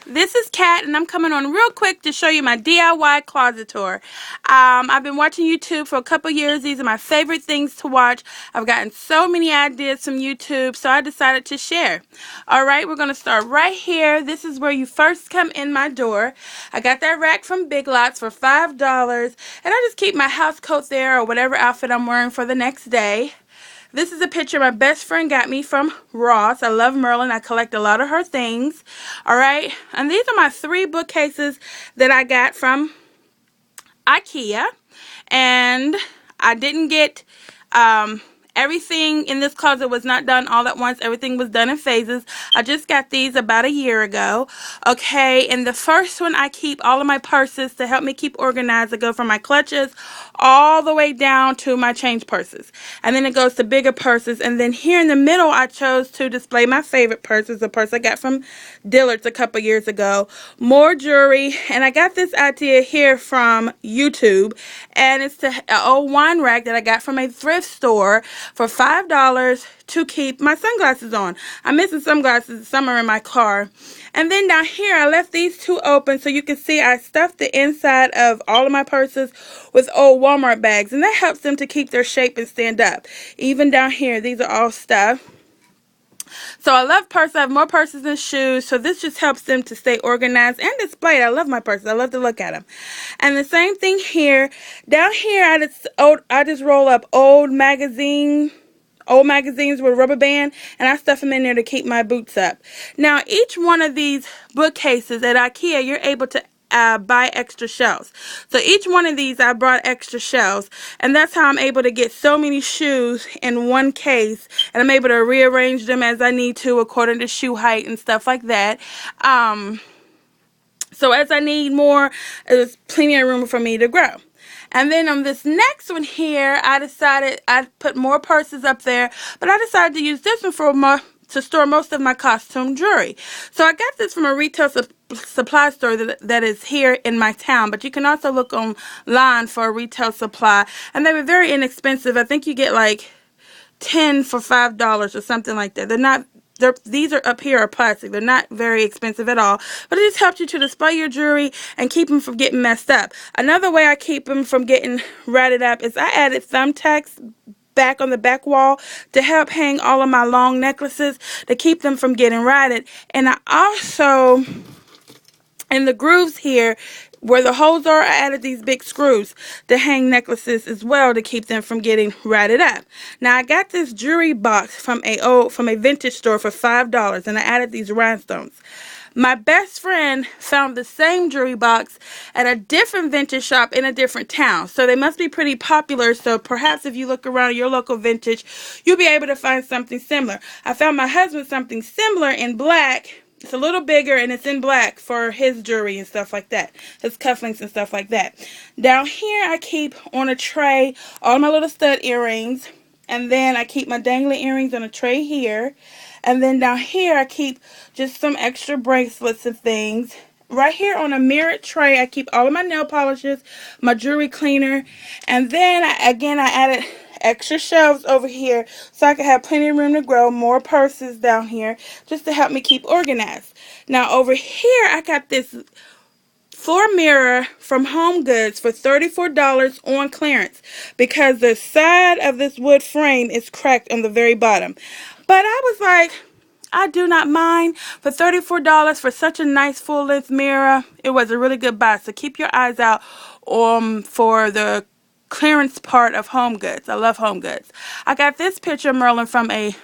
This is Kat, and I'm coming on real quick to show you my DIY closet tour. I've been watching YouTube for a couple years. These are my favorite things to watch. I've gotten so many ideas from YouTube, so I decided to share. Alright, we're going to start right here. This is where you first come in my door. I got that rack from Big Lots for $5, and I just keep my house coat there or whatever outfit I'm wearing for the next day. This is a picture my best friend got me from Ross. I love Merlin. I collect a lot of her things. Alright, and these are my 3 bookcases that I got from IKEA. And I didn't get everything in this closet was not done all at once. Everything was done in phases. I just got these about a year ago. Okay, in the first one I keep all of my purses to help me keep organized. I go from my clutches all the way down to my change purses. And then it goes to bigger purses. And then here in the middle I chose to display my favorite purses. A purse I got from Dillard's a couple years ago. More jewelry. And I got this idea here from YouTube. And it's an old wine rack that I got from a thrift store for $5 to keep my sunglasses on. I'm missing sunglasses. Some are in my car. And then down here, I left these 2 open so you can see I stuffed the inside of all of my purses with old Walmart bags. And that helps them to keep their shape and stand up. Even down here, these are all stuffed. So I love purses. I have more purses than shoes. So this just helps them to stay organized and displayed. I love my purses. I love to look at them. And the same thing here. Down here, I just roll up old magazines with rubber band, and I stuff them in there to keep my boots up. Now, each one of these bookcases at IKEA, you're able to buy extra shelves. So each one of these I brought extra shelves, and that's how I'm able to get so many shoes in one case, and I'm able to rearrange them as I need to according to shoe height and stuff like that. So as I need more, there's plenty of room for me to grow. And then on this next one here, I decided I'd put more purses up there, but I decided to use this one to store most of my costume jewelry. So I got this from a retail supply store that is here in my town, but you can also look online for a retail supply, and they were very inexpensive. I think you get like 10 for $5 or something like that. These are up here are plastic. They're not very expensive at all. But it just helps you to display your jewelry and keep them from getting messed up. Another way I keep them from getting ratted up is I added thumbtacks back on the back wall to help hang all of my long necklaces to keep them from getting ratted. And I also, in the grooves here, where the holes are, I added these big screws to hang necklaces as well to keep them from getting ratted up. Now I got this jewelry box from a vintage store for $5, and I added these rhinestones. My best friend found the same jewelry box at a different vintage shop in a different town. So they must be pretty popular. So perhaps if you look around your local vintage, you'll be able to find something similar. I found my husband something similar in black. It's a little bigger, and it's in black for his jewelry and stuff like that. His cufflinks and stuff like that. Down here, I keep on a tray all my little stud earrings. And then I keep my dangly earrings on a tray here. And then down here, I keep just some extra bracelets and things. Right here on a mirrored tray, I keep all of my nail polishes, my jewelry cleaner. And then, I added extra shelves over here so I can have plenty of room to grow. More purses down here just to help me keep organized. Now, over here, I got this floor mirror from Home Goods for $34 on clearance because the side of this wood frame is cracked on the very bottom. But I was like, I do not mind. For $34 for such a nice full-length mirror, it was a really good buy. So keep your eyes out for the clearance part of Home Goods. I love Home Goods. I got this picture of Merlin from a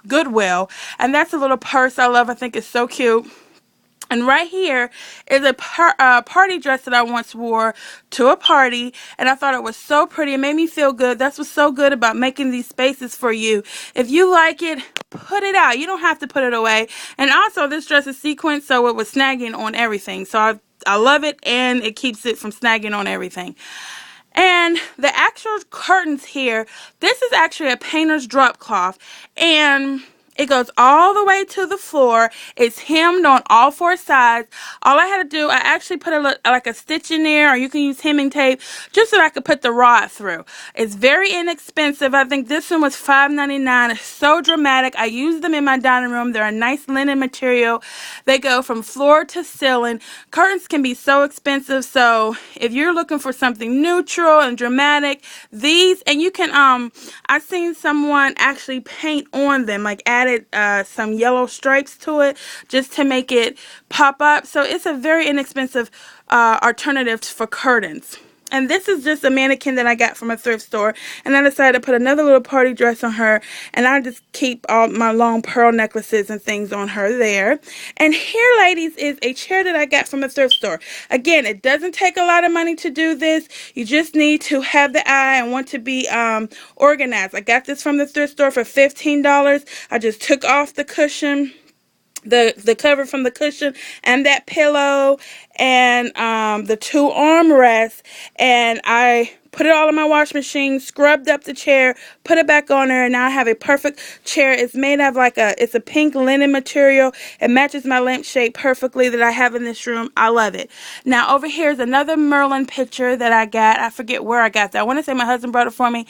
Goodwill, and that's a little purse I love. I think it's so cute. And right here is a party dress that I once wore to a party, and I thought it was so pretty. It made me feel good. That's what's so good about making these spaces for you. If you like it, put it out. You don't have to put it away. And also, this dress is sequined, so it was snagging on everything. So I love it, and it keeps it from snagging on everything. And the actual curtains here, this is actually a painter's drop cloth, and It goes all the way to the floor. It's hemmed on all four sides. All I had to do, I actually put like a stitch in there, or you can use hemming tape, just so that I could put the rod through. It's very inexpensive. I think this one was $5.99. It's so dramatic. I use them in my dining room. They're a nice linen material. They go from floor to ceiling. Curtains can be so expensive, so if you're looking for something neutral and dramatic, these, and you can, I've seen someone actually paint on them, like added some yellow stripes to it just to make it pop up. So it's a very inexpensive alternative for curtains. And this is just a mannequin that I got from a thrift store. And I decided to put another little party dress on her. And I just keep all my long pearl necklaces and things on her there. And here, ladies, is a chair that I got from a thrift store. Again, it doesn't take a lot of money to do this. You just need to have the eye and want to be organized. I got this from the thrift store for $15. I just took off the cushion, the cover from the cushion, and that pillow, and the two armrests, and I put it all in my wash machine, scrubbed up the chair, put it back on there, and now I have a perfect chair. It's made of it's a pink linen material. It matches my lampshade perfectly that I have in this room. I love it. Now over here is another Merlin picture that I got. I forget where I got that. I want to say my husband brought it for me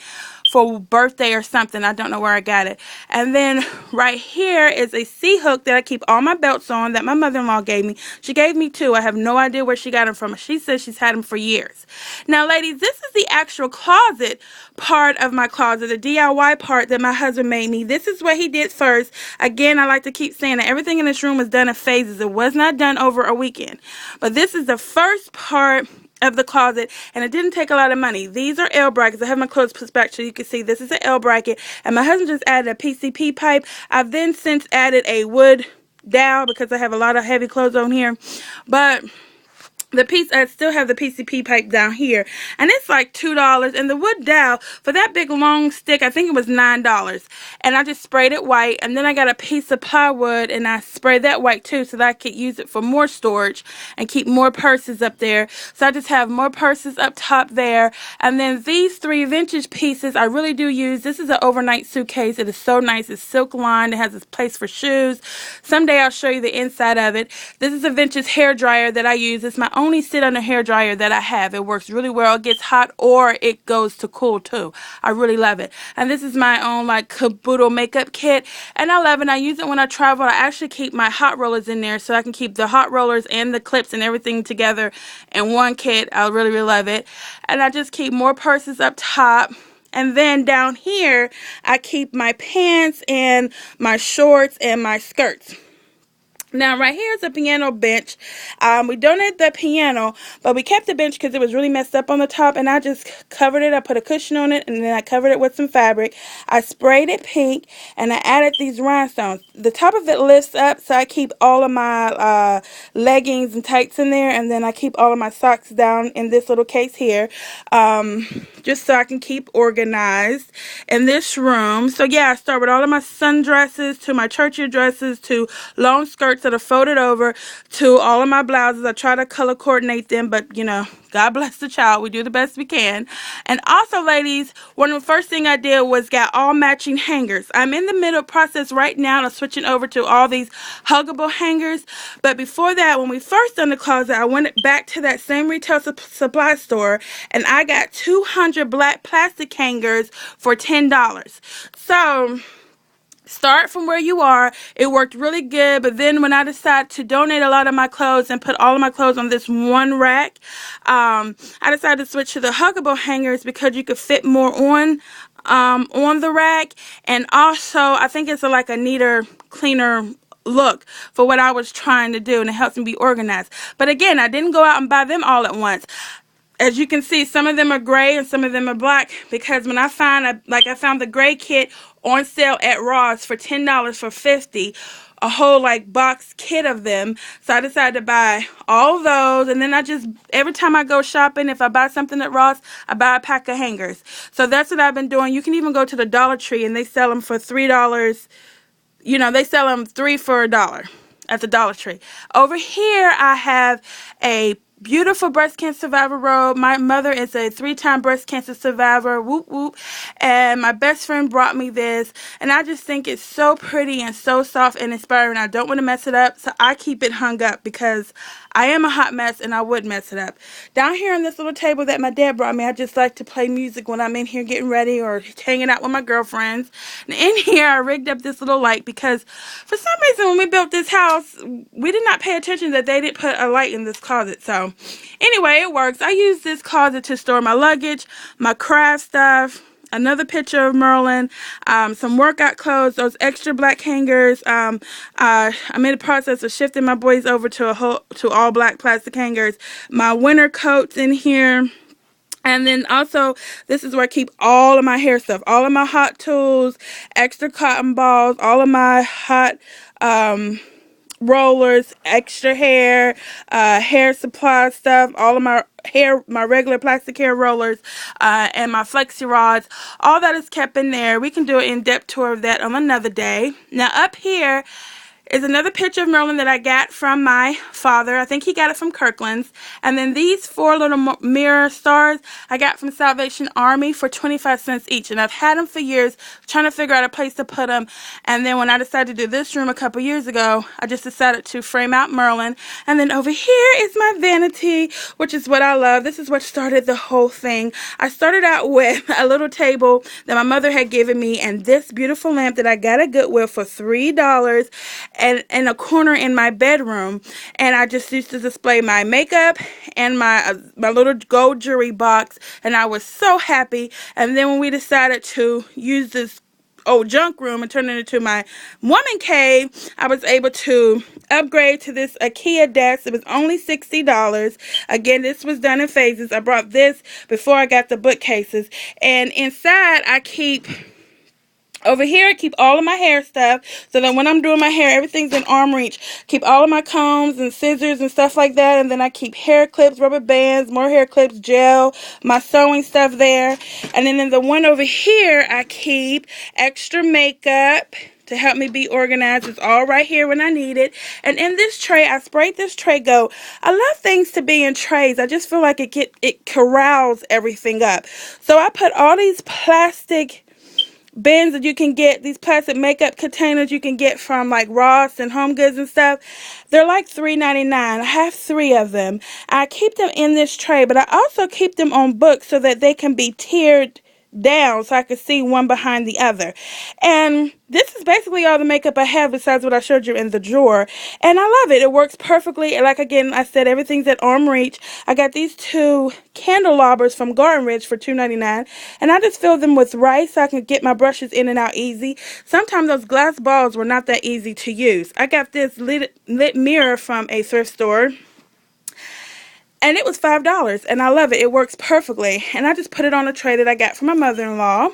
for birthday or something. I don't know where I got it. And then right here is a C-hook that I keep all my belts on that my mother-in-law gave me. She gave me two. I have no idea where she got them from. She says she's had them for years. Now, ladies, this is the actual closet part of my closet, the DIY part that my husband made me. This is what he did first. Again, I like to keep saying that everything in this room was done in phases. It was not done over a weekend. But this is the first part of the closet, and it didn't take a lot of money. These are L brackets. I have my clothes pushed back so you can see this is an L bracket, and my husband just added a PCP pipe. I've then since added a wood dowel because I have a lot of heavy clothes on here, but I still have the PCP pipe down here, and it's like $2. And the wood dowel for that big long stick, I think it was $9. And I just sprayed it white, and then I got a piece of plywood and I sprayed that white too, so that I could use it for more storage and keep more purses up there. So I just have more purses up top there. And then these three vintage pieces I really do use. This is an overnight suitcase. It is so nice. It's silk lined. It has this place for shoes. Someday I'll show you the inside of it. This is a vintage hair dryer that I use. It's my only sit-under hair dryer that I have. It works really well. It gets hot or it goes to cool too. I really love it. And this is my own like caboodle makeup kit, and I love it. I use it when I travel. I actually keep my hot rollers in there so I can keep the hot rollers and the clips and everything together in one kit. I really, really love it. And I just keep more purses up top. And then down here, I keep my pants and my shorts and my skirts. Now, right here is a piano bench. We donated the piano, but we kept the bench because it was really messed up on the top, and I just covered it. I put a cushion on it, and then I covered it with some fabric. I sprayed it pink, and I added these rhinestones. The top of it lifts up, so I keep all of my leggings and tights in there, and then I keep all of my socks down in this little case here, just so I can keep organized in this room. So, yeah, I start with all of my sundresses to my churchy dresses to long skirts that are folded over to all of my blouses. I try to color coordinate them, but you know, God bless the child. We do the best we can. And also, ladies, one of the first thing I did was got all matching hangers. I'm in the middle process right now of switching over to all these huggable hangers. But before that, when we first done the closet, I went back to that same retail supply store and I got 200 black plastic hangers for $10. So start from where you are. It worked really good, but then when I decided to donate a lot of my clothes and put all of my clothes on this one rack, I decided to switch to the huggable hangers because you could fit more on the rack, and also I think it's like a neater, cleaner look for what I was trying to do, and it helps me be organized. But again, I didn't go out and buy them all at once. As you can see, some of them are gray and some of them are black, because when I found I found the gray kit on sale at Ross for $10 for $50, a whole like box kit of them. So I decided to buy all those, and then I just, every time I go shopping, if I buy something at Ross, I buy a pack of hangers. So that's what I've been doing. You can even go to the Dollar Tree and they sell them for $3. You know, they sell them 3 for $1 at the Dollar Tree. Over here I have a beautiful breast cancer survivor robe. My mother is a 3-time breast cancer survivor. Whoop whoop. And my best friend brought me this, and I just think it's so pretty and so soft and inspiring. I don't want to mess it up, so I keep it hung up because I am a hot mess and I would mess it up. Down here on this little table that my dad brought me, I just like to play music when I'm in here getting ready or hanging out with my girlfriends. And in here I rigged up this little light because for some reason when we built this house, we did not pay attention that they didn't put a light in this closet. So anyway, it works. I use this closet to store my luggage, my craft stuff, another picture of Merlin, some workout clothes, those extra black hangers. I'm in the process of shifting my boys over to all black plastic hangers. My winter coats in here. And then also, this is where I keep all of my hair stuff, all of my hot tools, extra cotton balls, all of my hot rollers, extra hair, hair supply stuff, all of my regular plastic hair rollers, and my flexi rods. All that is kept in there. We can do an in-depth tour of that on another day. Now up here is another picture of Merlin that I got from my father. I think he got it from Kirkland's. And then these 4 little mirror stars I got from Salvation Army for 25 cents each. And I've had them for years, trying to figure out a place to put them. And then when I decided to do this room a couple years ago, I just decided to frame out Merlin. And then over here is my vanity, which is what I love. This is what started the whole thing. I started out with a little table that my mother had given me and this beautiful lamp that I got at Goodwill for $3. And in a corner in my bedroom, and I just used to display my makeup and my little gold jewelry box, and I was so happy. And then when we decided to use this old junk room and turn it into my woman cave, I was able to upgrade to this IKEA desk. It was only $60. Again, this was done in phases. I brought this before I got the bookcases, and inside I keep over here, I keep all of my hair stuff so that when I'm doing my hair, everything's in arm reach. Keep all of my combs and scissors and stuff like that. And then I keep hair clips, rubber bands, more hair clips, gel, my sewing stuff there. And then in the one over here, I keep extra makeup to help me be organized. It's all right here when I need it. And in this tray, I sprayed this tray go. I love things to be in trays. I just feel like it corrals everything up. So I put all these plastic bins that you can get, these plastic makeup containers you can get from like Ross and Home Goods and stuff. They're like $3.99. I have 3 of them. I keep them in this tray, but I also keep them on books so that they can be tiered down so I can see one behind the other. And this is basically all the makeup I have besides what I showed you in the drawer. And I love it. It works perfectly. Like again, I said, everything's at arm reach. I got these 2 candelabras from Garden Ridge for $2.99. And I just fill them with rice so I can get my brushes in and out easy. Sometimes those glass balls were not that easy to use. I got this lit mirror from a thrift store. And it was $5, and I love it. It works perfectly. And I just put it on a tray that I got from my mother-in-law.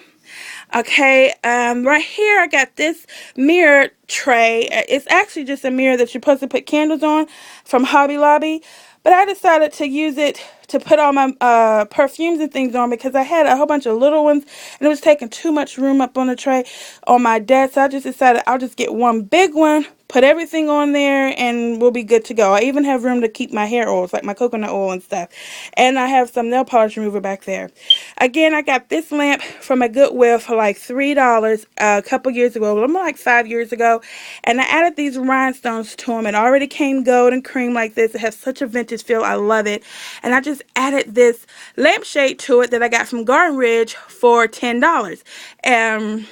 Okay, right here I got this mirror tray. It's actually just a mirror that you're supposed to put candles on from Hobby Lobby. But I decided to use it to put all my perfumes and things on because I had a whole bunch of little ones and it was taking too much room up on the tray on my desk. So I just decided I'll just get one big one, put everything on there, and we'll be good to go. I even have room to keep my hair oils, like my coconut oil and stuff. And I have some nail polish remover back there. Again, I got this lamp from a Goodwill for like $3 a couple years ago, like 5 years ago. And I added these rhinestones to them. It already came gold and cream like this. It has such a vintage feel. I love it. And I just added this lampshade to it that I got from Garden Ridge for $10. And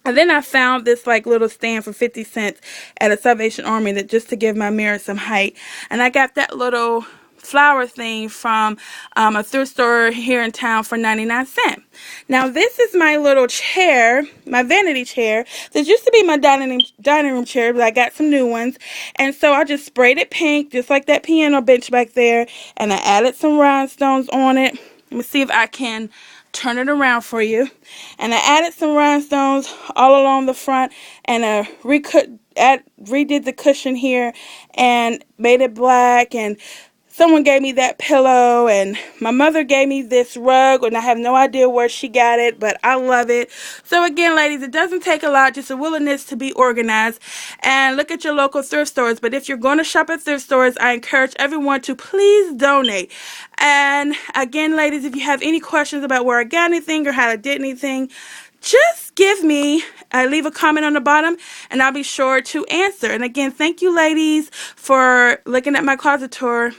then I found this like little stand for 50 cents at a Salvation Army that just to give my mirror some height. And I got that little flower thing from a thrift store here in town for 99 cents. Now this is my little chair, my vanity chair. This used to be my dining room chair, but I got some new ones. And so I just sprayed it pink, just like that piano bench back there. And I added some rhinestones on it. Let me see if I can turn it around for you. And I added some rhinestones all along the front, and I redid the cushion here and made it black and someone gave me that pillow, and my mother gave me this rug, and I have no idea where she got it, but I love it. So again, ladies, it doesn't take a lot, just a willingness to be organized, and look at your local thrift stores. But if you're going to shop at thrift stores, I encourage everyone to please donate. And again, ladies, if you have any questions about where I got anything or how I did anything, just leave a comment on the bottom, and I'll be sure to answer. And again, thank you, ladies, for looking at my closet tour.